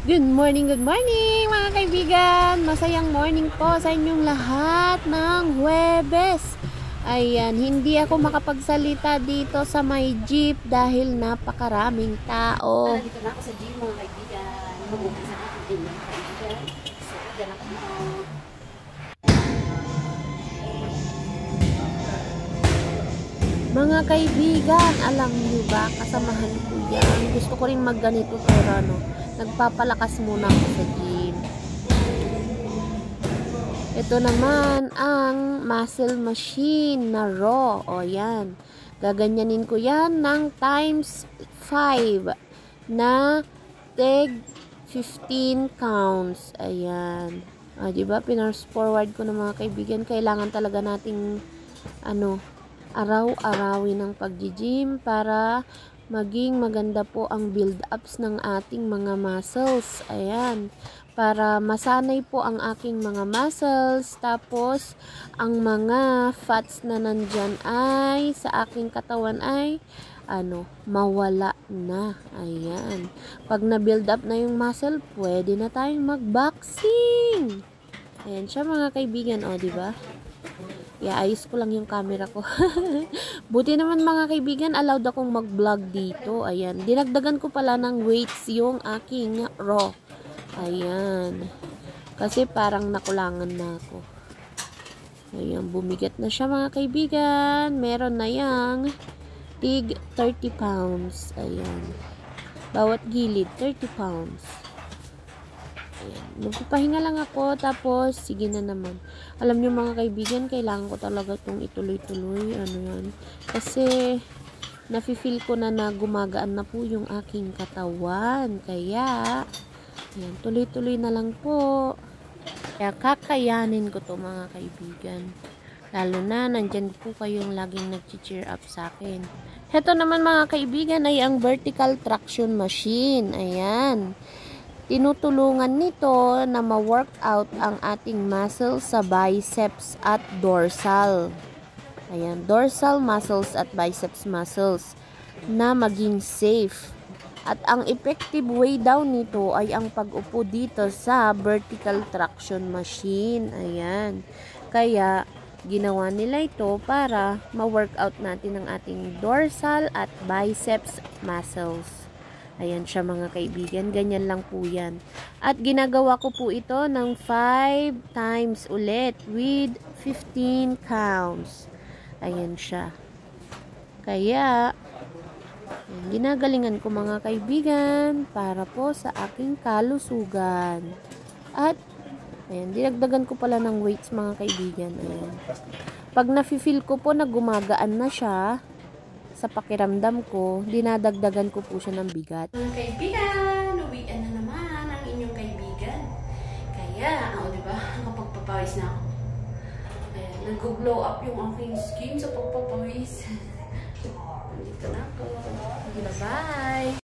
Good morning mga kaibigan! Masayang morning po sa inyong lahat ng Huwebes. Ayan, hindi ako makapagsalita dito sa may jeep dahil napakaraming tao. Dito na ako sa gym mga kaibigan. Mag-umpisa na ako din mga kaibigan. So, dyan ako dito. Mga kaibigan, alam niyo ba, kasamahan ko yan. Gusto ko rin magganito pero nagpapalakas muna ako sa gym. Ito naman ang muscle machine na raw. O yan. Gaganyanin ko yan ng times 5 na tag 15 counts. Ayan. O, diba? Pinarse forward ko na mga kaibigan. Kailangan talaga nating araw-arawin ng pag-gym para maging maganda po ang build-ups ng ating mga muscles. Ayan. Para masanay po ang aking mga muscles. Tapos, ang mga fats na nandyan ay sa aking katawan ay mawala na. Ayan. Pag na-build up na yung muscle, pwede na tayong mag-boxing. Ayan siya mga kaibigan. O, diba? Ayos ko lang yung camera ko. Buti naman mga kaibigan, allowed akong mag-vlog dito. Ayan. Dinagdagan ko pala ng weights yung aking raw. Ayan. Kasi parang nakulangan na ako. Ayan. Bumigat na siya mga kaibigan. Meron na yang tig 30 pounds. Ayan. Bawat gilid, 30 pounds. Ayan. Magpapahinga lang ako. Tapos, sige na naman. Alam nyo mga kaibigan, kailangan ko talaga itong ituloy-tuloy. Kasi, nafe-feel ko na gumagaan na po yung aking katawan. Kaya, ayan, tuloy-tuloy na lang po. Kaya, kakayanin ko to mga kaibigan. Lalo na, nandyan po kayong laging nag-cheer up sa akin. Ito naman mga kaibigan ay ang vertical traction machine. Ayan. Tinutulungan nito na ma-workout ang ating muscles sa biceps at dorsal. Ayan, dorsal muscles at biceps muscles na maging safe. At ang effective way daw nito ay ang pag-upo dito sa vertical traction machine. Ayan. Kaya, ginawa nila ito para ma-workout natin ang ating dorsal at biceps muscles. Ayan siya mga kaibigan. Ganyan lang po yan. At ginagawa ko po ito ng 5 times ulit with 15 counts. Ayan siya. Kaya, ginagalingan ko mga kaibigan para po sa aking kalusugan. At, ayan, dinagdagan ko pala ng weights mga kaibigan. Ayan. Pag nafe-feel ko po na gumagaan na siya, sa pakiramdam ko, dinadagdagan ko po siya ng bigat. Mga kaibigan, uwian na naman ang inyong kaibigan. Kaya, diba, nakapagpapawis na ako. Ayan, nag-glow up yung aking skin sa pagpapawis. Nandito na ako. Bye-bye!